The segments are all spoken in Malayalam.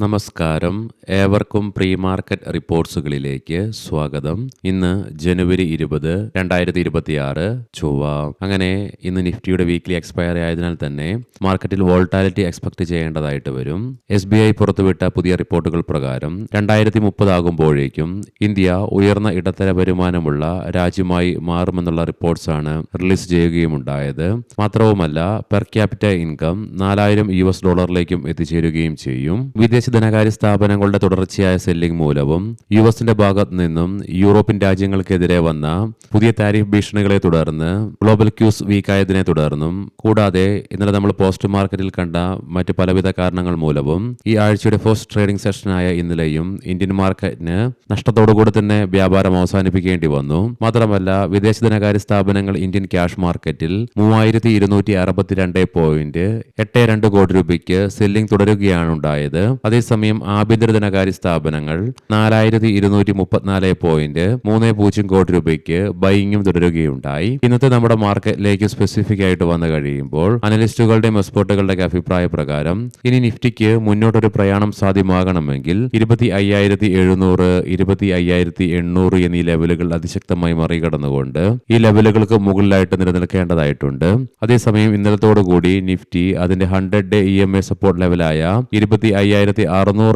നമസ്കാരം. ഏവർക്കും പ്രീ മാർക്കറ്റ് റിപ്പോർട്ട്സുകളിലേക്ക് സ്വാഗതം. ഇന്ന് ജനുവരി 20, 2026 ചൊവ്വ. അങ്ങനെ ഇന്ന് നിഫ്റ്റിയുടെ വീക്ക്ലി എക്സ്പയറി ആയതിനാൽ തന്നെ മാർക്കറ്റിൽ വോൾട്ടാലിറ്റി എക്സ്പെക്ട് ചെയ്യേണ്ടതായിട്ട് വരും. SBI പുറത്തുവിട്ട പുതിയ റിപ്പോർട്ടുകൾ പ്രകാരം 2030 ആകുമ്പോഴേക്കും ഇന്ത്യ ഉയർന്ന ഇടത്തര വരുമാനമുള്ള രാജ്യമായി മാറുമെന്നുള്ള റിപ്പോർട്ട്സാണ് റിലീസ് ചെയ്യുകയുമുണ്ടായത്. മാത്രവുമല്ല, പെർ ക്യാപിറ്റ ഇൻകം $4000 എത്തിച്ചേരുകയും ചെയ്യും. വിദേശ ധനകാര്യ സ്ഥാപനങ്ങളുടെ തുടർച്ചയായ സെല്ലിംഗ് മൂലവും യുഎസിന്റെ ഭാഗത്ത് നിന്നും യൂറോപ്യൻ രാജ്യങ്ങൾക്കെതിരെ വന്ന പുതിയ താരിഫ് ഭീഷണികളെ തുടർന്ന് ഗ്ലോബൽ ക്യൂസ് വീക്കായതിനെ തുടർന്നും കൂടാതെ ഇന്നലെ നമ്മൾ പോസ്റ്റ് മാർക്കറ്റിൽ കണ്ട മറ്റ് പലവിധ കാരണങ്ങൾ മൂലവും ഈ ആഴ്ചയുടെ ഫസ്റ്റ് ട്രേഡിംഗ് സെഷനായ ഇന്നലെയും ഇന്ത്യൻ മാർക്കറ്റിന് നഷ്ടത്തോടുകൂടി തന്നെ വ്യാപാരം അവസാനിപ്പിക്കേണ്ടി വന്നു. മാത്രമല്ല, വിദേശ ധനകാര്യ സ്ഥാപനങ്ങൾ ഇന്ത്യൻ ക്യാഷ് മാർക്കറ്റിൽ 3282.82 കോടി രൂപയ്ക്ക് സെല്ലിംഗ് തുടരുകയാണ് ഉണ്ടായത്. അതേസമയം ആഭ്യന്തര ധനകാര്യ സ്ഥാപനങ്ങൾ 4234.30 കോടി രൂപയ്ക്ക് ബൈയിങ്ങും തുടരുകയുണ്ടായി. ഇന്നത്തെ നമ്മുടെ മാർക്കറ്റിലേക്ക് സ്പെസിഫിക് ആയിട്ട് വന്നു കഴിയുമ്പോൾ അനലിസ്റ്റുകളുടെയും എക്സ്പെർട്ടുകളുടെ അഭിപ്രായ പ്രകാരം ഇനി നിഫ്റ്റിക്ക് മുന്നോട്ടൊരു പ്രയാണം സാധ്യമാകണമെങ്കിൽ 25,700, 25,800 എന്നീ ലെവലുകൾ അതിശക്തമായി മറികടന്നുകൊണ്ട് ഈ ലെവലുകൾക്ക് മുകളിലായിട്ട് നിലനിൽക്കേണ്ടതായിട്ടുണ്ട്. അതേസമയം ഇന്നലത്തോടുകൂടി നിഫ്റ്റി അതിന്റെ 100-day EMA സപ്പോർട്ട് ലെവലായ 25,600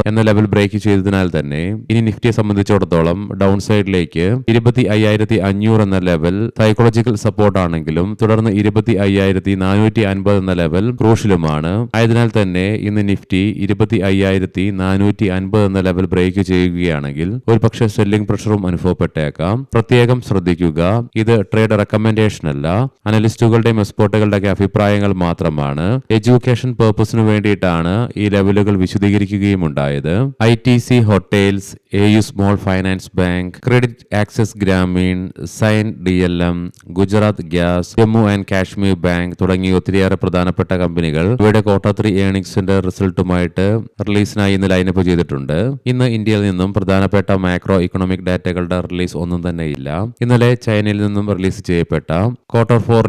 എന്ന ലെവൽ ബ്രേക്ക് ചെയ്തതിനാൽ തന്നെ ഇനി നിഫ്റ്റിയെ സംബന്ധിച്ചിടത്തോളം ഡൗൺ സൈഡിലേക്ക് 25,500 എന്ന ലെവൽ സൈക്കോളജിക്കൽ സപ്പോർട്ട് ആണെങ്കിലും തുടർന്ന് 25,450 എന്ന ലെവൽ ക്രൂഷ്യലുമാണ്. ആയതിനാൽ തന്നെ ഇന്ന് നിഫ്റ്റി 25,450 എന്ന ലെവൽ ബ്രേക്ക് ചെയ്യുകയാണെങ്കിൽ ഒരു പക്ഷേ സെല്ലിംഗ് പ്രഷറും അനുഭവപ്പെട്ടേക്കാം. പ്രത്യേകം ശ്രദ്ധിക്കുക, ഇത് ട്രേഡ് റെക്കമെൻഡേഷൻ അല്ല, അനലിസ്റ്റുകളുടെയും എക്സ്പെർട്ടുകളുടെ അഭിപ്രായങ്ങൾ മാത്രമാണ്. എഡ്യൂക്കേഷൻ പർപ്പസിന് വേണ്ടിയിട്ടാണ് ഈ ലെവലുകൾ വിശദീകരിക്കുകയും ഉണ്ടായത്. ITC hotels, AU small finance bank, credit access Grameen, Cyient DLM, Gujarat gas, Jammu and Kashmir bank തുടങ്ങിയ ഒത്തിരിയേറെ പ്രധാനപ്പെട്ട കമ്പനികൾ ഇവയുടെ Q3 ഏർണിംഗ്സിന്റെ റിസൾട്ടുമായിട്ട് റിലീസിനായി ഇന്ന് ലൈനപ്പ് ചെയ്തിട്ടുണ്ട്. ഇന്ന് ഇന്ത്യയിൽ നിന്നും പ്രധാനപ്പെട്ട മാക്രോ ഇക്കണോമിക് ഡാറ്റകളുടെ റിലീസ് ഒന്നും തന്നെ ഇല്ല. ഇന്നലെ ചൈനയിൽ നിന്നും റിലീസ് ചെയ്യപ്പെട്ട Q4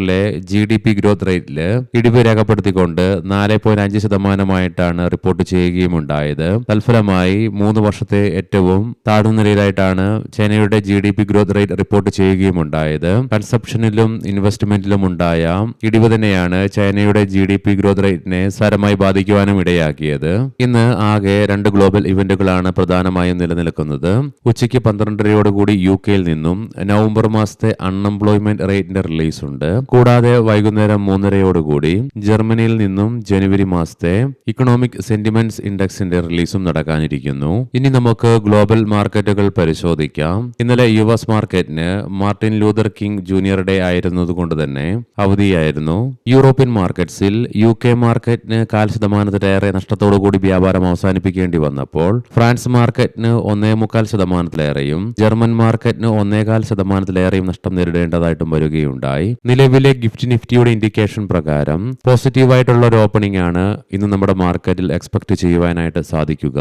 GDP ഗ്രോത്ത് റേറ്റില് ഇടിവ് രേഖപ്പെടുത്തിക്കൊണ്ട് 4.5% റിപ്പോർട്ട് ചെയ്യുകയും ഉണ്ടായത്. തൽഫലമായി 3 വർഷത്തെ ഏറ്റവും താഴ്ന്ന നിലയിലായിട്ടാണ് ചൈനയുടെ GDP ഗ്രോത്ത് റേറ്റ് റിപ്പോർട്ട് ചെയ്യുകയും ഉണ്ടായത്. കൺസപ്ഷനിലും ഇൻവെസ്റ്റ്മെന്റിലും ഉണ്ടായ ഇടിവ് തന്നെയാണ് ചൈനയുടെ GDP ഗ്രോത്ത് റേറ്റിനെ സാരമായി ബാധിക്കുവാനും ഇടയാക്കിയത്. ഇന്ന് ആകെ 2 ഗ്ലോബൽ ഇവന്റുകളാണ് പ്രധാനമായും നിലനിൽക്കുന്നത്. ഉച്ചയ്ക്ക് 12:30 UK നിന്നും നവംബർ മാസത്തെ അൺഎംപ്ലോയ്മെന്റ് റേറ്റിന്റെ റിലീസ് ഉണ്ട്. കൂടാതെ വൈകുന്നേരം 3:30 ജർമ്മനിയിൽ നിന്നും ജനുവരി മാസത്തെ ഇക്കണോമിക് സെന്റിമെന്റ്സ് ഇൻഡെക്സിന്റെ റിലീസും നടക്കാനിരിക്കുന്നു. ഇനി നമുക്ക് ഗ്ലോബൽ മാർക്കറ്റുകൾ പരിശോധിക്കാം. ഇന്നലെ US മാർക്കറ്റിന് Martin Luther King junior day ആയിരുന്നതുകൊണ്ട് തന്നെ അവധിയായിരുന്നു. യൂറോപ്യൻ മാർക്കറ്റ്സിൽ UK മാർക്കറ്റിന് 0.5% നഷ്ടത്തോടുകൂടി വ്യാപാരം അവസാനിപ്പിക്കേണ്ടി വന്നപ്പോൾ ഫ്രാൻസ് മാർക്കറ്റിന് 1.25%, ജർമ്മൻ മാർക്കറ്റിന് 1.25% നഷ്ടം നേരിടേണ്ടതായിട്ടും വരികയുണ്ടായി. നിലവിലെ ഗിഫ്റ്റ് നിഫ്റ്റിയുടെ ഇൻഡിക്കേഷൻ പ്രകാരം പോസിറ്റീവായിട്ടുള്ള ഒരു ഓപ്പണിംഗ് ആണ് ഇന്ന് നമ്മുടെ മാർക്കറ്റിൽ എക്സ്പെക്ട് ചെയ്യുവാനായിട്ട് സാധിക്കുക.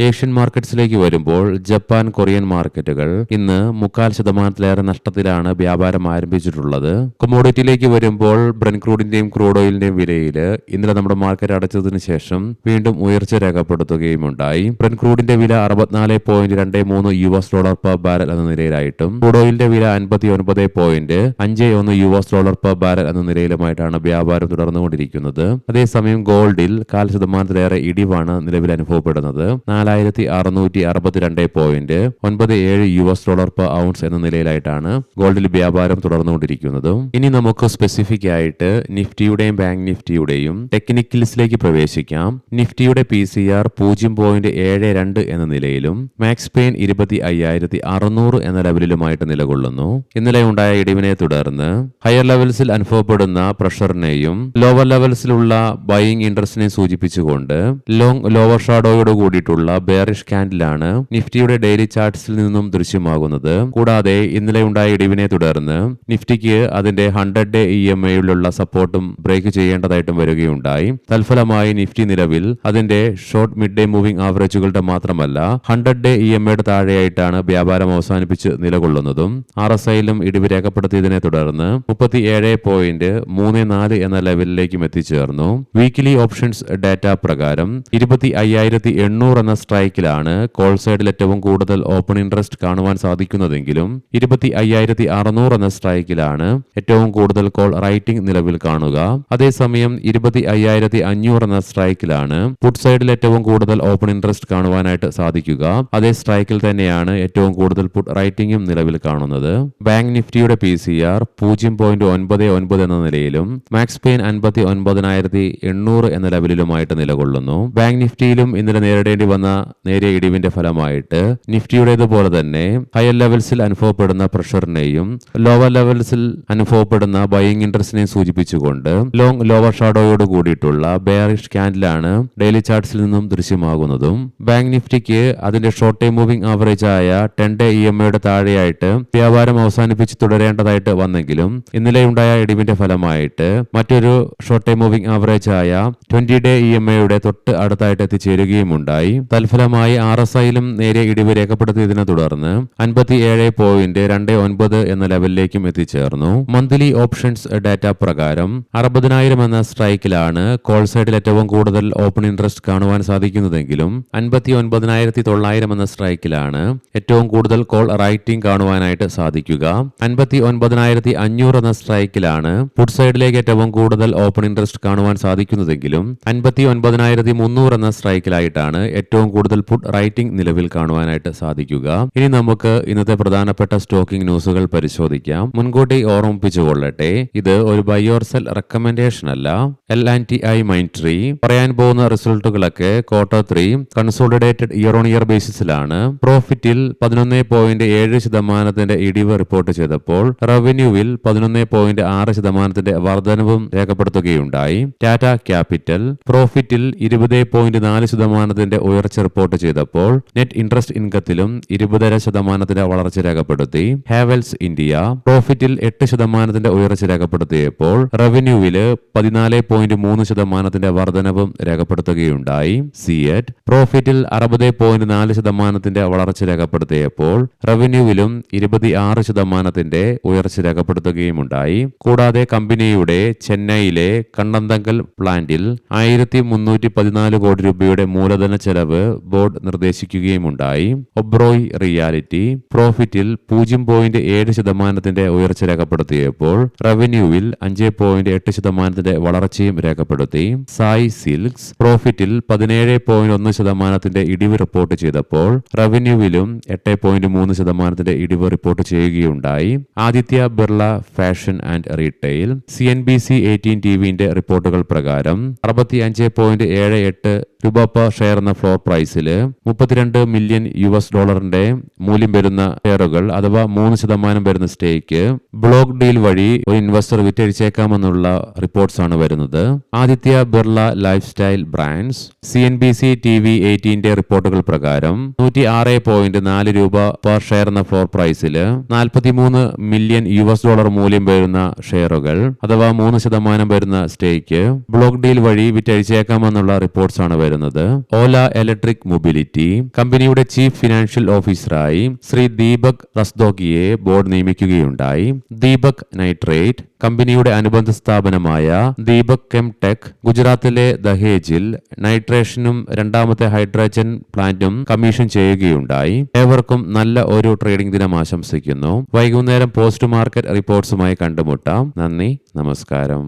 ഏഷ്യൻ മാർക്കറ്റ്സിലേക്ക് വരുമ്പോൾ ജപ്പാൻ, കൊറിയൻ മാർക്കറ്റുകൾ ഇന്ന് 0.25% നഷ്ടത്തിലാണ് വ്യാപാരം ആരംഭിച്ചിട്ടുള്ളത്. കൊമോഡിറ്റിയിലേക്ക് വരുമ്പോൾ ബ്രെന്റ് ക്രൂഡിന്റെയും ക്രൂഡ് ഓയിലിന്റെയും വിലയിൽ ഇന്നലെ നമ്മുടെ മാർക്കറ്റ് അടച്ചതിന് ശേഷം വീണ്ടും ഉയർച്ച രേഖപ്പെടുത്തുകയും ഉണ്ടായി. ബ്രെന്റ് ക്രൂഡിന്റെ വില $64.23 പെർ ബാരൽ എന്ന നിലയിലായിട്ടും ക്രൂഡ് ഓയിലിന്റെ വില $59.51 പെർ ബാരൽ എന്ന നിലയിലുമായിട്ടാണ് വ്യാപാരം തുടർന്നുകൊണ്ടിരിക്കുന്നത്. അതേസമയം ഗോൾഡിൽ 0.5% ഇടിവാണ് നിലവിൽ അനുഭവപ്പെടുന്നത്. $4,662.97 പെർ ഔൺസ് എന്ന നിലയിലായിട്ടാണ് ഗോൾഡിൽ വ്യാപാരം തുടർന്നുകൊണ്ടിരിക്കുന്നത്. ഇനി നമുക്ക് സ്പെസിഫിക് ആയിട്ട് നിഫ്റ്റിയുടെയും ബാങ്ക് നിഫ്റ്റിയുടെയും ടെക്നിക്കൽസിലേക്ക് പ്രവേശിക്കാം. നിഫ്റ്റിയുടെ PCR 0.72 എന്ന നിലയിലും മാക്സ് പെയിൻ 25,600 എന്ന ലെവലിലുമായിട്ട് നിലകൊള്ളുന്നു. ഇന്നലെ ഉണ്ടായ ഇടിവിനെ തുടർന്ന് ഹയർ ലെവൽസിൽ അനുഭവപ്പെടുന്ന പ്രഷറിനെയും ലോവർ ലെവൽസിലുള്ള ബൈയിങ് ഇൻട്രസ്റ്റിനെ സൂചിപ്പിച്ചുകൊണ്ട് ലോങ് ലോവർ ഷാഡോയോട് കൂടിയിട്ടുള്ള ബെയറിഷ് ക്യാൻഡിലാണ് നിഫ്റ്റിയുടെ ഡെയിലി ചാർട്ട്സിൽ നിന്നും ദൃശ്യമാകുന്നത്. കൂടാതെ ഇന്നലെ ഉണ്ടായ ഇടിവിനെ തുടർന്ന് നിഫ്റ്റിക്ക് അതിന്റെ 100-day EMAയിലുള്ള സപ്പോർട്ടും ബ്രേക്ക് ചെയ്യേണ്ടതായിട്ടും വരികയുണ്ടായി. തൽഫലമായി നിഫ്റ്റി നിലവിൽ അതിന്റെ ഷോർട്ട് മിഡ് ഡേ മൂവിംഗ് ആവറേജുകളുടെ മാത്രമല്ല 100-day EMAയുടെ താഴെയായിട്ടാണ് വ്യാപാരം അവസാനിപ്പിച്ച് നിലകൊള്ളുന്നതും. RSIയിലും ഇടിവ് രേഖപ്പെടുത്തിയതിനെ തുടർന്ന് 37.34 എന്ന ലെവലിലേക്കും എത്തിച്ചേർന്നു. വീക്കിലി ഓപ്ഷൻസ് ഡാറ്റ പ്രകാരം 25,000 25,800 എന്ന സ്ട്രൈക്കിലാണ് കോൾ സൈഡിൽ ഏറ്റവും കൂടുതൽ ഓപ്പൺ ഇൻട്രസ്റ്റ് കാണുവാൻ സാധിക്കുന്നതെങ്കിലും 25,600 എന്ന സ്ട്രൈക്കിലാണ് ഏറ്റവും കൂടുതൽ കോൾ റൈറ്റിംഗ് നിലവിൽ കാണുക. അതേസമയം 25,500 എന്ന സ്ട്രൈക്കിലാണ് പുട്ട് സൈഡിൽ ഏറ്റവും കൂടുതൽ ഓപ്പൺ ഇൻട്രസ്റ്റ് കാണുവാനായിട്ട് സാധിക്കുക. അതേ സ്ട്രൈക്കിൽ തന്നെയാണ് ഏറ്റവും കൂടുതൽ പുട്ട് റൈറ്റിംഗും നിലവിൽ കാണുന്നത്. ബാങ്ക് നിഫ്റ്റിയുടെ PCR 0.99 എന്ന നിലയിലും മാക്സ് പെയിൻ 59,800 എന്ന ലെവലിലുമായിട്ട് നിലകൊള്ളുന്നു. ബാങ്ക് നിഫ്റ്റിയിലും ഇന്നലെ നേരിടേണ്ടി വന്ന നേരിയ ഇടിവിന്റെ ഫലമായിട്ട് നിഫ്റ്റിയുടേതുപോലെ തന്നെ ഹയർ ലെവൽസിൽ അനുഭവപ്പെടുന്ന പ്രഷറിനെയും ലോവർ ലെവൽസിൽ അനുഭവപ്പെടുന്ന ബൈയിങ് ഇൻട്രസ്റ്റിനെയും സൂചിപ്പിച്ചുകൊണ്ട് ലോങ് ലോവർ ഷാഡോയോട് കൂടിയിട്ടുള്ള ബെയറിഷ് ക്യാൻഡിലാണ് ഡെയിലി ചാർട്ട്സിൽ നിന്നും ദൃശ്യമാകുന്നതും. ബാങ്ക് നിഫ്റ്റിക്ക് അതിന്റെ ഷോർട്ട് ടൈം മൂവിംഗ് ആവറേജ് ആയ 10-day EMAയുടെ താഴെയായിട്ട് വ്യാപാരം അവസാനിപ്പിച്ച് തുടരേണ്ടതായിട്ട് വന്നെങ്കിലും ഇന്നലെയുണ്ടായ ഇടിവിന്റെ ഫലമായിട്ട് മറ്റൊരു ഷോർട്ട് ടൈം മൂവിംഗ് ആവറേജ് ആയ 20-day EMAയുടെ തൊട്ട് അടുത്തായിട്ട് എത്തിച്ചേരുകയും ഉണ്ടായി. തൽഫലമായി RSIയിലും നേരിയ ഇടിവ് രേഖപ്പെടുത്തിയതിനെ തുടർന്ന് 57.29 എന്ന ലെവലിലേക്കും എത്തിച്ചേർന്നു. മന്ത്ലി ഓപ്ഷൻസ് ഡാറ്റ പ്രകാരം 60,000 എന്ന സ്ട്രൈക്കിലാണ് കോൾ സൈഡിൽ ഏറ്റവും കൂടുതൽ ഓപ്പൺ ഇൻട്രസ്റ്റ് കാണുവാൻ സാധിക്കുന്നതെങ്കിലും 59,900 എന്ന സ്ട്രൈക്കിലാണ് ഏറ്റവും കൂടുതൽ കോൾ റൈറ്റിംഗ് കാണുവാനായിട്ട് സാധിക്കുക. 59,500 എന്ന സ്ട്രൈക്കിലാണ് പുട്ട് സൈഡിലേക്ക് ഏറ്റവും കൂടുതൽ ഓപ്പൺ ഇൻട്രസ്റ്റ് കാണുവാൻ സാധിക്കുന്നതെങ്കിലും 59,300 എന്ന സ്ട്രൈക്കിലായിട്ടാണ് ഏറ്റവും കൂടുതൽ പുട്ട് റൈറ്റിംഗ് നിലവിൽ കാണുവാനായിട്ട് സാധിക്കുക. ഇനി നമുക്ക് ഇന്നത്തെ പ്രധാനപ്പെട്ട സ്റ്റോക്കിംഗ് ന്യൂസുകൾ പരിശോധിക്കാം. മുൻകൂട്ടി ഓർമ്മിപ്പിച്ചുകൊള്ളട്ടെ, ഇത് ഒരു ബൈ ഓർ സെൽ റെക്കമെൻഡേഷൻ അല്ല. L&T Mindtree പറയാൻ പോകുന്ന റിസൾട്ടുകളൊക്കെ Q3 consolidated year on year ബേസിസിലാണ്. പ്രോഫിറ്റിൽ 11.7% ഇടിവ് റിപ്പോർട്ട് ചെയ്തപ്പോൾ റവന്യൂവിൽ 11.6% വർധനവും രേഖപ്പെടുത്തുകയുണ്ടായി. ടാറ്റ ക്യാപിറ്റൽ പ്രോഫിറ്റിൽ 20.4% ഉയർച്ച റിപ്പോർട്ട് ചെയ്തപ്പോൾ നെറ്റ് ഇൻട്രസ്റ്റ് ഇൻകത്തിലും 20% വളർച്ച രേഖപ്പെടുത്തി. ഹാവൽസ് ഇന്ത്യ പ്രോഫിറ്റിൽ 8% ഉയർച്ച രേഖപ്പെടുത്തിയപ്പോൾ റവന്യൂവില് 14.3% വർധനവും രേഖപ്പെടുത്തുകയുണ്ടായി. സിയറ്റ് പ്രോഫിറ്റിൽ 60.4% വളർച്ച രേഖപ്പെടുത്തിയപ്പോൾ റവന്യൂവിലും 26% ഉയർച്ച രേഖപ്പെടുത്തുകയുമുണ്ടായി. കൂടാതെ കമ്പനിയുടെ ചെന്നൈയിലെ കണ്ണന്തങ്കൽ പ്ലാന്റിൽ 1,314 കോടി രൂപയുടെ മൂലധന ചെലവ് ബോർഡ് നിർദ്ദേശിക്കുകയുമുണ്ടായി. ഒബ്രോയ് റിയാലിറ്റി പ്രോഫിറ്റിൽ 0.7% ഉയർച്ച രേഖപ്പെടുത്തിയപ്പോൾ റവന്യൂവിൽ 5.8% വളർച്ചയും രേഖപ്പെടുത്തി. സായ് സിൽക്സ് പ്രോഫിറ്റിൽ 17.1% ഇടിവ് റിപ്പോർട്ട് ചെയ്തപ്പോൾ റവന്യൂവിലും 8.3% ഇടിവ് റിപ്പോർട്ട് ചെയ്യുകയുണ്ടായി. Aditya Birla fashion and retail CNBC 18 TVന്റെ റിപ്പോർട്ടുകൾ പ്രകാരം 65.78 രൂപ പെർ ഷെയർ എന്ന ഫ്ലോർ പ്രൈസിൽ $32 മില്യൺ മൂല്യം വരുന്ന ഷെയറുകൾ അഥവാ 3% വരുന്ന സ്റ്റേക്ക് ബ്ലോക്ക് ഡീൽ വഴി ഒരു ഇൻവെസ്റ്റർ വിറ്റഴിച്ചേക്കാമെന്നുള്ള റിപ്പോർട്ട്സ് ആണ് വരുന്നത്. Aditya Birla life style brands CNBC TV 18ന്റെ റിപ്പോർട്ടുകൾ പ്രകാരം $106.4 രൂപ പെർ ഷെയർ എന്ന ഫ്ലോർ പ്രൈസിൽ $43 മില്യൺ മൂല്യം വരുന്ന ഷെയറുകൾ അഥവാ 3% വരുന്ന സ്റ്റേക്ക് ബ്ലോക്ക് ഡീൽ വഴി വിറ്റഴിച്ചേക്കാമെന്നുള്ള റിപ്പോർട്ട്സ് ആണ് വരുന്നത്. ഓല ഇലക്ട്രിക് മൊബിലിറ്റി കമ്പനിയുടെ ചീഫ് ഫിനാൻഷ്യൽ ഓഫീസറായി ശ്രീ ദീപക് റസ്തോഗിയെ ബോർഡ് നിയമിക്കുകയുണ്ടായി. ദീപക് നൈട്രേറ്റ് കമ്പനിയുടെ അനുബന്ധ സ്ഥാപനമായ ദീപക് കെംടെക് ഗുജറാത്തിലെ ദഹേജിൽ നൈട്രേഷനും രണ്ടാമത്തെ ഹൈഡ്രജൻ പ്ലാന്റും കമ്മീഷൻ ചെയ്യുകയുണ്ടായി. ഏവർക്കും നല്ല ഒരു ട്രേഡിംഗ് ദിനം ആശംസിക്കുന്നു. വൈകുന്നേരം പോസ്റ്റ് മാർക്കറ്റ് റിപ്പോർട്ട്സുമായി കണ്ടുമുട്ടാം. നന്ദി, നമസ്കാരം.